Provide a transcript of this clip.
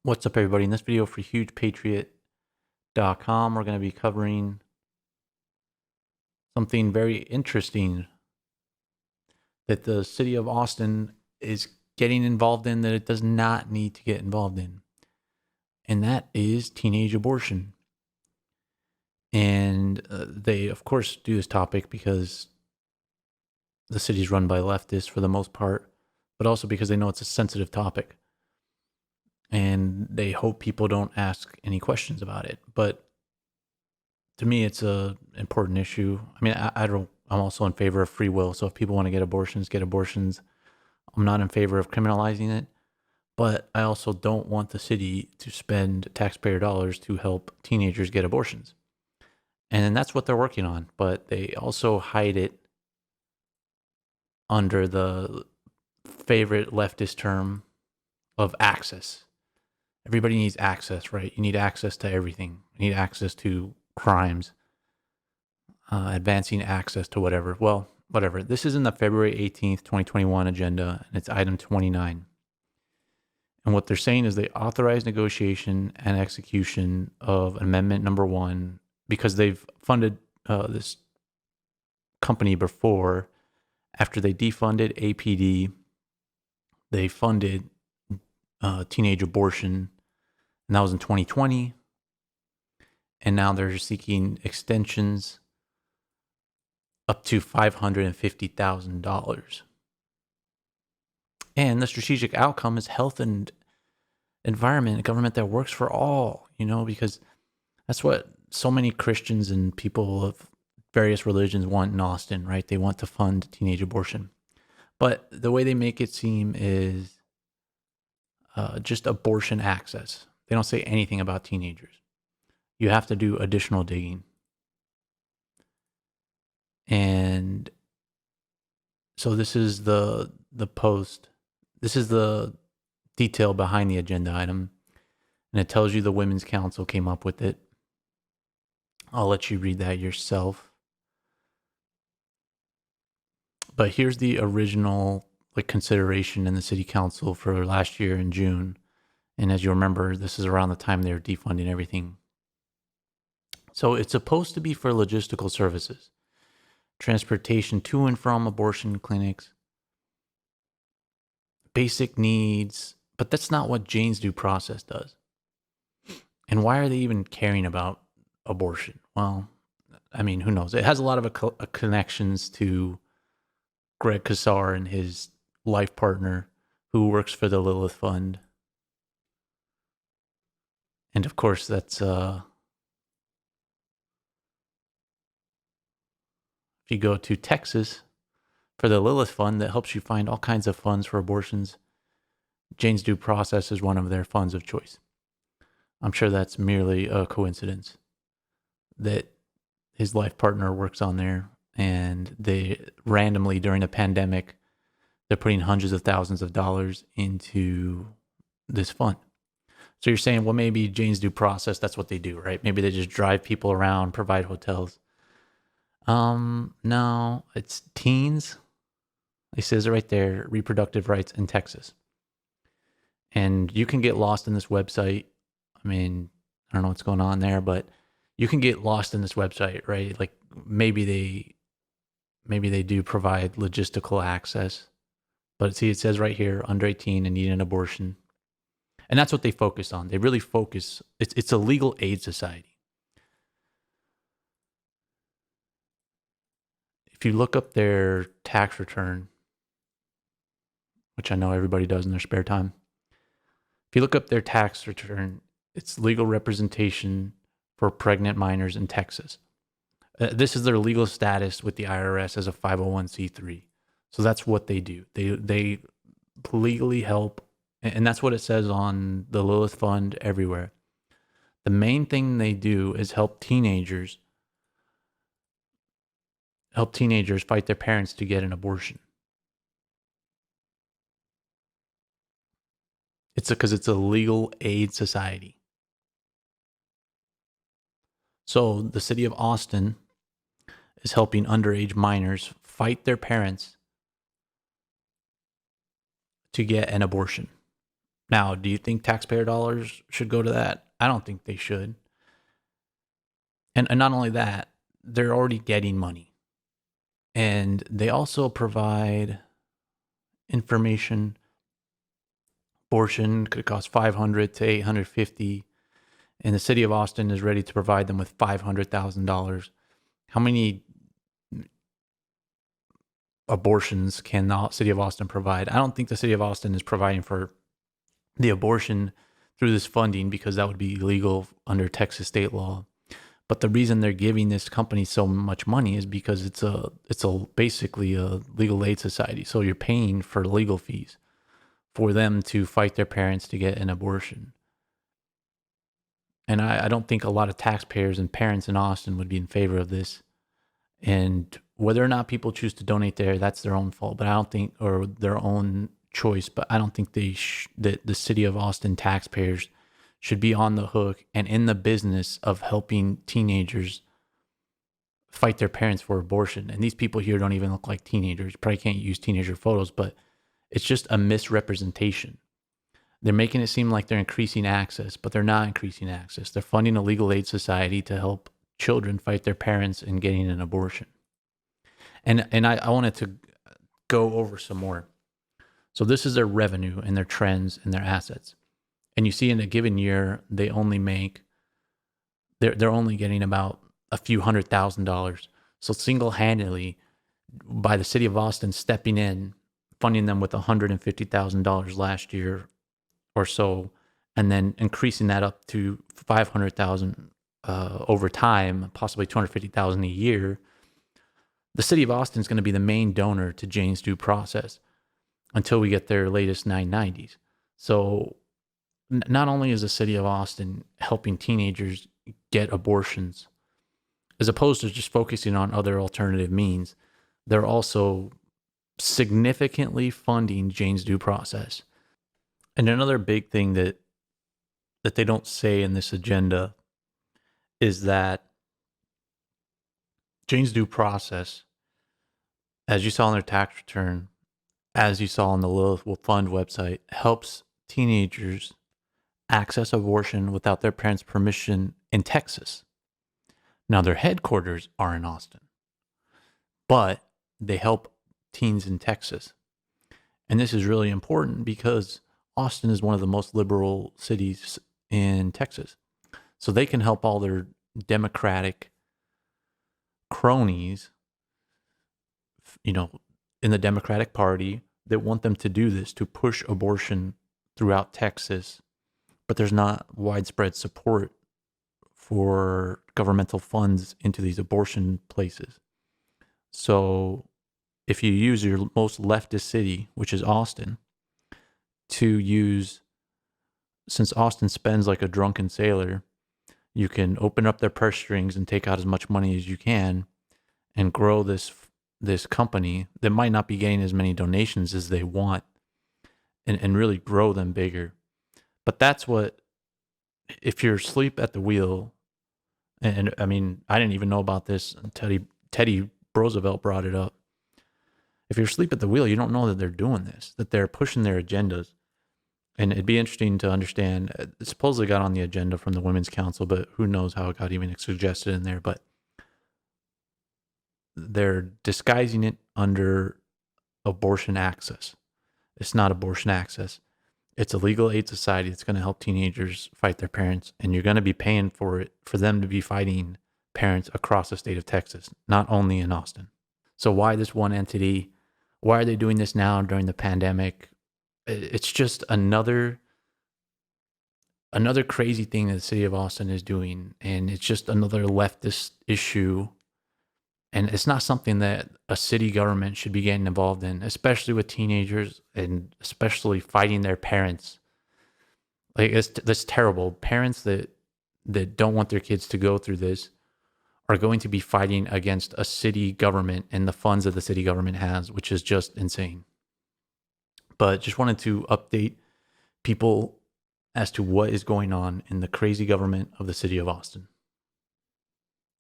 What's up, everybody? In this video for hugepatriot.com, we're going to be covering something very interesting that the city of Austin is getting involved in that it does not need to get involved in, and that is teenage abortion. And they, of course, do this topic because the city is run by leftists for the most part, but also because they know it's a sensitive topic. And they hope people don't ask any questions about it. But to me, it's a important issue. I mean, I don't. I'm also in favor of free will. So if people want to get abortions, get abortions. I'm not in favor of criminalizing it, but I also don't want the city to spend taxpayer dollars to help teenagers get abortions. And that's what they're working on. But they also hide it under the favorite leftist term of access. Everybody needs access, right? You need access to everything. You need access to crimes. Advancing access to whatever. Well, whatever. This is in the February 18th, 2021 agenda, and it's item 29. And what they're saying is they authorize negotiation and execution of amendment number 1 because they've funded this company before. After they defunded APD, they funded teenage abortion, and that was in 2020. And now they're seeking extensions up to $550,000. And the strategic outcome is health and environment, a government that works for all, because that's what so many Christians and people of various religions want in Austin, right? They want to fund teenage abortion. But the way they make it seem is just abortion access. They don't say anything about teenagers. You have to do additional digging. And so this is the post. This is the detail behind the agenda item. And it tells you the Women's Council came up with it. I'll let you read that yourself. But here's the original consideration in the city council for last year in June. And as you remember, this is around the time they were defunding everything. So it's supposed to be for logistical services, transportation to and from abortion clinics, basic needs, but that's not what Jane's due process does. And why are they even caring about abortion? Well, I mean, who knows? It has a lot of connections to Greg Kassar and his life partner who works for the Lilith Fund. And of course, that's if you go to Texas for the Lilith Fund, that helps you find all kinds of funds for abortions. Jane's Due Process is one of their funds of choice. I'm sure that's merely a coincidence that his life partner works on there, and they randomly during the pandemic, they're putting hundreds of thousands of dollars into this fund. So you're saying, well, maybe Jane's Due Process, that's what they do, right? Maybe they just drive people around, provide hotels. No, it's teens. It says it right there, reproductive rights in Texas. And you can get lost in this website. I mean, I don't know what's going on there, but you can get lost in this website, right? Like maybe they do provide logistical access. But see, it says right here, under 18 and need an abortion. And that's what they focus on. They really focus. It's a legal aid society. If you look up their tax return, which I know everybody does in their spare time, if you look up their tax return, it's legal representation for pregnant minors in Texas. This is their legal status with the IRS as a 501c3. So that's what they do. They legally help. And that's what it says on the Lilith Fund everywhere. The main thing they do is help teenagers fight their parents to get an abortion. Because it's a legal aid society. So the city of Austin is helping underage minors fight their parents to get an abortion. Now, do you think taxpayer dollars should go to that? I don't think they should. And not only that, they're already getting money. And they also provide information. Abortion could cost 500 to 850, and the city of Austin is ready to provide them with $500,000. How many abortions can the city of Austin provide? I don't think the city of Austin is providing for the abortion through this funding because that would be illegal under Texas state law. But the reason they're giving this company so much money is because it's basically a legal aid society. So you're paying for legal fees for them to fight their parents to get an abortion. And I don't think a lot of taxpayers and parents in Austin would be in favor of this. And whether or not people choose to donate there, that's their own fault. But I don't think, or their own choice. But I don't think that the city of Austin taxpayers should be on the hook and in the business of helping teenagers fight their parents for abortion. And these people here don't even look like teenagers. You probably can't use teenager photos, but it's just a misrepresentation. They're making it seem like they're increasing access, but they're not increasing access. They're funding a legal aid society to help children fight their parents in getting an abortion. And I wanted to go over some more. So this is their revenue and their trends and their assets. And you see in a given year, they're only getting about a few $100,000. So single-handedly, by the city of Austin stepping in, funding them with $150,000 last year or so, and then increasing that up to $500,000 over time, possibly $250,000 a year, the city of Austin is going to be the main donor to Jane's Due Process until we get their latest 990s. So not only is the city of Austin helping teenagers get abortions, as opposed to just focusing on other alternative means, they're also significantly funding Jane's Due Process. And another big thing that they don't say in this agenda is that Jane's Due Process, as you saw in their tax return, as you saw on the Lilith Fund website, helps teenagers access abortion without their parents' permission in Texas. Now, their headquarters are in Austin, but they help teens in Texas. And this is really important because Austin is one of the most liberal cities in Texas. So they can help all their Democratic cronies, in the Democratic Party that want them to do this, to push abortion throughout Texas. But there's not widespread support for governmental funds into these abortion places. So if you use your most leftist city, which is Austin, since Austin spends like a drunken sailor, you can open up their purse strings and take out as much money as you can and grow this company that might not be getting as many donations as they want, and really grow them bigger. But that's what, if you're asleep at the wheel, and I mean, I didn't even know about this. Teddy Roosevelt brought it up. If you're asleep at the wheel, you don't know that they're doing this, that they're pushing their agendas. And it'd be interesting to understand. It supposedly got on the agenda from the Women's Council, but who knows how it got even suggested in there. But they're disguising it under abortion access. It's not abortion access. It's a legal aid society that's going to help teenagers fight their parents, and you're going to be paying for it, for them to be fighting parents across the state of Texas, not only in Austin. So why this one entity? Why are they doing this now during the pandemic? It's just another crazy thing that the city of Austin is doing, and it's just another leftist issue. And it's not something that a city government should be getting involved in, especially with teenagers and especially fighting their parents. Like, that's terrible. Parents that don't want their kids to go through this are going to be fighting against a city government and the funds that the city government has, which is just insane. But just wanted to update people as to what is going on in the crazy government of the city of Austin.